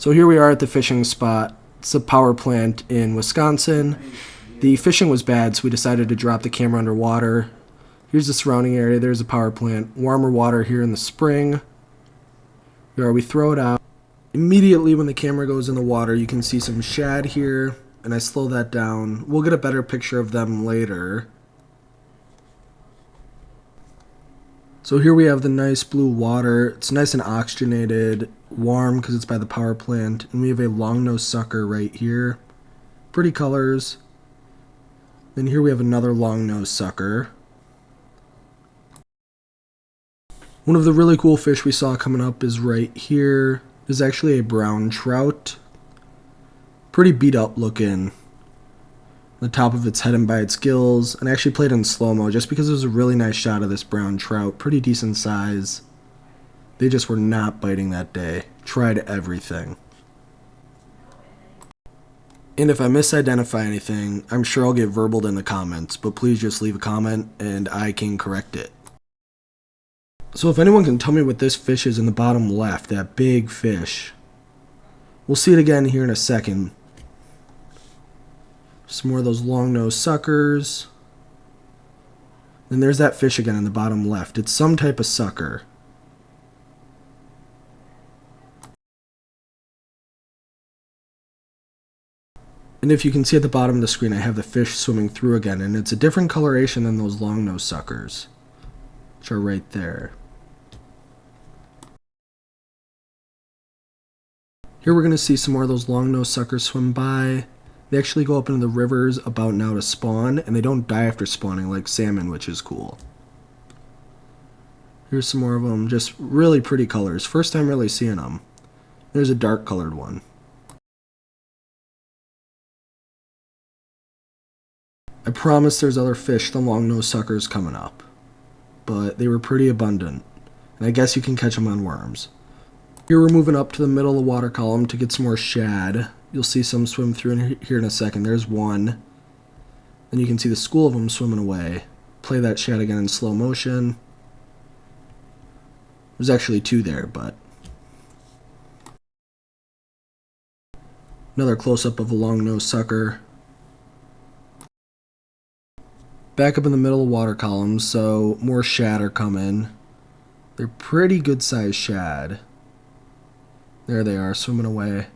So here we are at the fishing spot. It's a power plant in Wisconsin. The fishing was bad, so we decided to drop the camera underwater. Here's the surrounding area. There's a power plant. Warmer water here in the spring. Here we throw it out. Immediately when the camera goes in the water, you can see some shad here, and I slow that down. We'll get a better picture of them later. So here we have the nice blue water. It's nice and oxygenated, warm because it's by the power plant. And we have a long-nosed sucker right here. Pretty colors. Then here we have another long-nosed sucker. One of the really cool fish we saw coming up is right here. There's actually a brown trout. Pretty beat up looking. The top of its head and by its gills, and I actually played in slow-mo just because it was a really nice shot of this brown trout. Pretty decent size. They just were not biting that day. Tried everything. And if I misidentify anything, I'm sure I'll get verbaled in the comments, but please just leave a comment and I can correct it. So if anyone can tell me what this fish is in the bottom left, that big fish. We'll see it again here in a second. Some more of those long-nosed suckers. Then there's that fish again in the bottom left. It's some type of sucker. And if you can see at the bottom of the screen, I have the fish swimming through again, and it's a different coloration than those long-nosed suckers, which are right there. Here we're going to see some more of those long-nosed suckers swim by. They actually go up into the rivers about now to spawn, and they don't die after spawning like salmon, which is cool. Here's some more of them, just really pretty colors. First time really seeing them. There's a dark colored one. I promise there's other fish than long-nosed suckers coming up, but they were pretty abundant, and I guess you can catch them on worms. Here we're moving up to the middle of the water column to get some more shad. You'll see some swim through in here in a second. There's one. And you can see the school of them swimming away. Play that shad again in slow motion. There's actually two there, but... Another close-up of a long-nosed sucker. Back up in the middle of the water column, so more shad are coming. They're pretty good-sized shad. There they are, swimming away.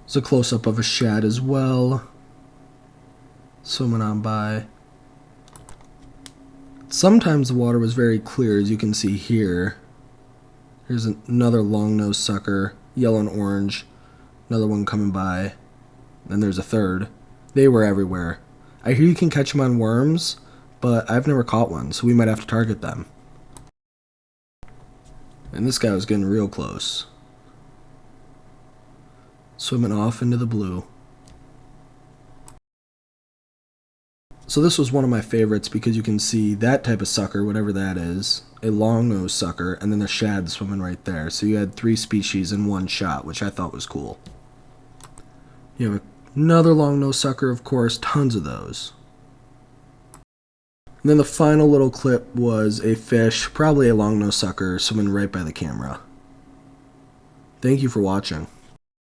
It's a close-up of a shad as well. Swimming on by. Sometimes the water was very clear, as you can see here. Here's another long-nosed sucker, yellow and orange. Another one coming by. Then there's a third. They were everywhere. I hear you can catch them on worms, but I've never caught one, so we might have to target them. And this guy was getting real close. Swimming off into the blue. So this was one of my favorites because you can see that type of sucker, whatever that is, a long-nosed sucker, and then the shad swimming right there. So you had 3 species in one shot, which I thought was cool. You have another long-nosed sucker, of course, tons of those. And then the final little clip was a fish, probably a long-nosed sucker, swimming right by the camera. Thank you for watching.